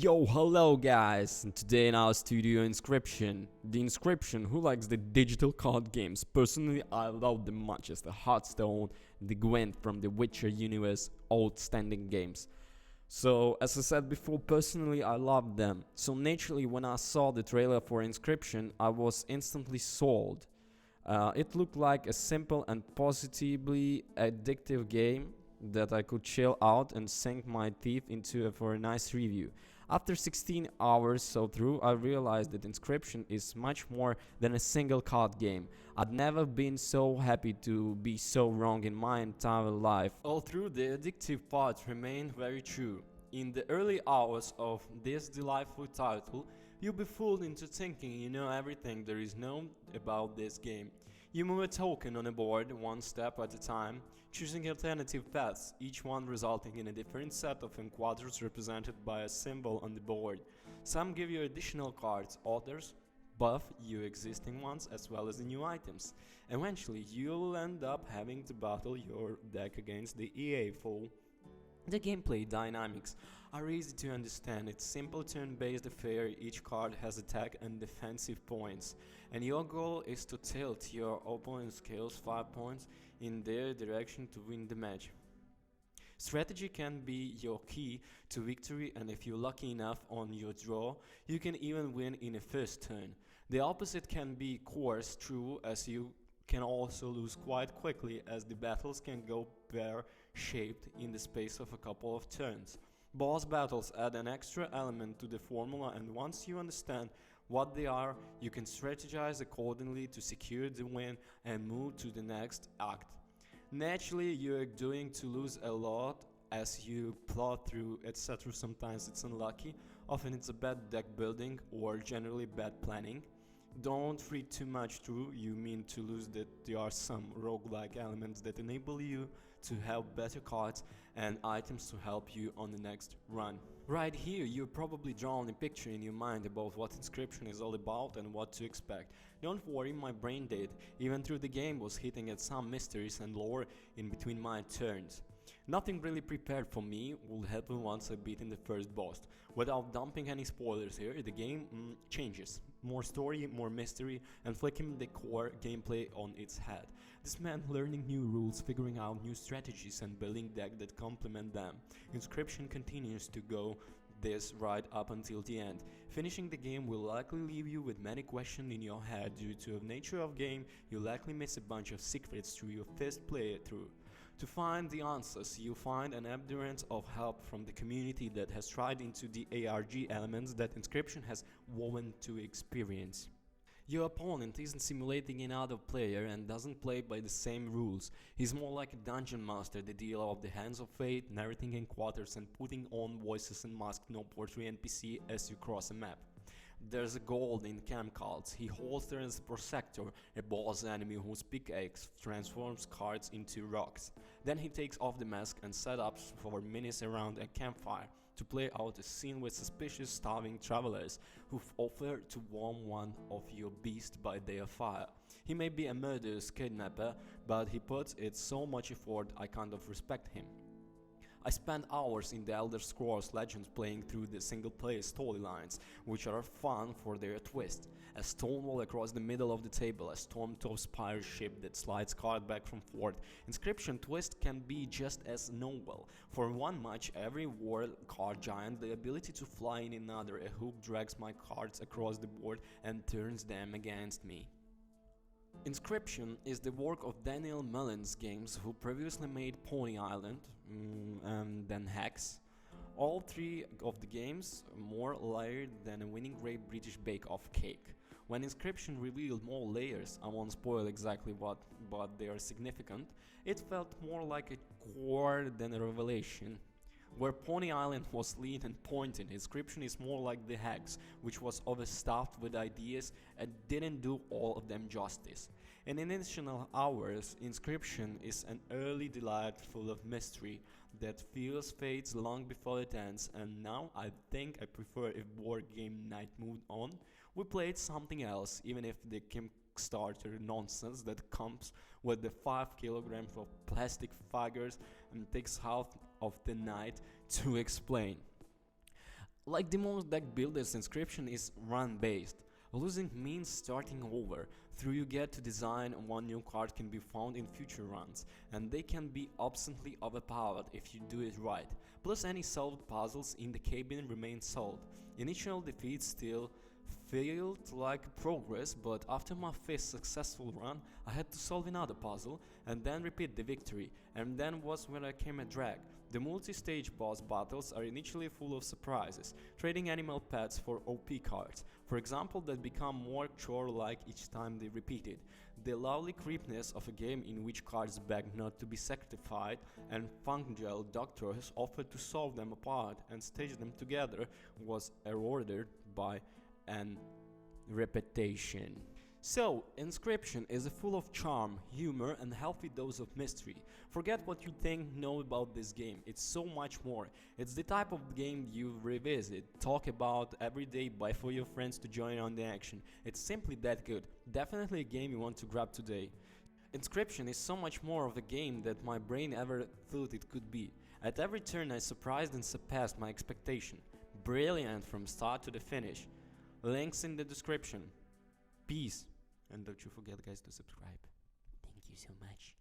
Yo, hello guys, and today in our studio Inscryption. The Inscryption, who likes the digital card games? Personally, I love them much as the Hearthstone, the Gwent from the Witcher universe, outstanding games. So, as I said before, personally I love them. So naturally, when I saw the trailer for Inscryption, I was instantly sold. It looked like a simple and positively addictive game that I could chill out and sink my teeth into for a nice review. After 16 hours so through, I realized that Inscryption is much more than a single card game. I'd never been so happy to be so wrong in my entire life. All through, the addictive part remained very true. In the early hours of this delightful title, you'll be fooled into thinking you know everything there is known about this game. You move a token on a board one step at a time, choosing alternative paths, each one resulting in a different set of enquaders represented by a symbol on the board. Some give you additional cards, others buff your existing ones as well as the new items. Eventually, you'll end up having to battle your deck against the EA foe. The gameplay dynamics are easy to understand. It's simple turn-based affair. Each card has attack and defensive points, and your goal is to tilt your opponent's skills 5 points in their direction to win the match. Strategy can be your key to victory, and if you're lucky enough on your draw, you can even win in a first turn. The opposite can be course true, as you can also lose quite quickly, as the battles can go pear-shaped in the space of a couple of turns. Boss battles add an extra element to the formula, and once you understand what they are, you can strategize accordingly to secure the win and move to the next act. Naturally, you're going to lose a lot as you plot through, etc. Sometimes it's unlucky, often it's a bad deck building or generally bad planning. Don't read too much through, you mean to lose that there are some roguelike elements that enable you to have better cards and items to help you on the next run. Right here, you're probably drawing a picture in your mind about what Inscryption is all about and what to expect. Don't worry, my brain did, even through the game was hitting at some mysteries and lore in between my turns. Nothing really prepared for me will happen once I beat in the first boss. Without dumping any spoilers here, the game changes. More story, more mystery, and flicking the core gameplay on its head. This meant learning new rules, figuring out new strategies, and building decks that complement them. Inscryption continues to go this right up until the end. Finishing the game will likely leave you with many questions in your head. Due to the nature of game, you'll likely miss a bunch of secrets through your first playthrough. To find the answers, you find an abundance of help from the community that has tried into the ARG elements that Inscryption has woven to experience. Your opponent isn't simulating another player and doesn't play by the same rules. He's more like a dungeon master, the dealer of the hands of fate, narrating in quarters and putting on voices and masks no portrait NPC as you cross a map. There's a gold in camp cards. He holds there as a Prosector, a boss enemy whose pickaxe transforms cards into rocks. Then he takes off the mask and sets up for minutes around a campfire to play out a scene with suspicious starving travelers who've offered to warm one of your beasts by their fire. He may be a murderous kidnapper, but he puts in so much effort I kind of respect him. I spent hours in the Elder Scrolls Legends playing through the single-player storylines, which are fun for their twist. A stone wall across the middle of the table, a storm-tossed pirate ship that slides card back from fort. Inscryption twist can be just as novel. For one match, every war card giant, the ability to fly in another, a hook drags my cards across the board and turns them against me. Inscryption is the work of Daniel Mullins Games, who previously made Pony Island and then Hex. All three of the games more layered than a winning Great British Bake Off cake. When Inscryption revealed more layers, I won't spoil exactly what, but they are significant, it felt more like a core than a revelation. Where Pony Island was lean and pointed, Inscryption is more like the Hex, which was overstuffed with ideas and didn't do all of them justice. In initial hours, Inscryption is an early delight full of mystery that feels fades long before it ends, and now I think I prefer if board game night moved on. We played something else, even if the Kickstarter nonsense that comes with the 5 kilograms of plastic figures and takes half of the night to explain. Like the most deck builders, Inscryption is run-based. Losing means starting over. Through you get to design one new card can be found in future runs, and they can be obscenely overpowered if you do it right. Plus any solved puzzles in the cabin remain solved. Initial defeats still felt like progress, but after my fifth successful run, I had to solve another puzzle and then repeat the victory, and then was when I came a drag. The multi-stage boss battles are initially full of surprises, trading animal pets for OP cards, for example, that become more chore-like each time they repeated. The lovely creepiness of a game in which cards beg not to be sacrificed, and fungal doctors offered to solve them apart and stage them together was eroded by and repetition. So, Inscryption is full of charm, humor, and healthy dose of mystery. Forget what you know about this game, it's so much more. It's the type of game you revisit, talk about every day, buy for your friends to join on the action. It's simply that good. Definitely a game you want to grab today. Inscryption is so much more of a game than my brain ever thought it could be. At every turn I surprised and surpassed my expectation. Brilliant from start to the finish. Links in the description. Peace. And don't you forget, guys, to subscribe. Thank you so much.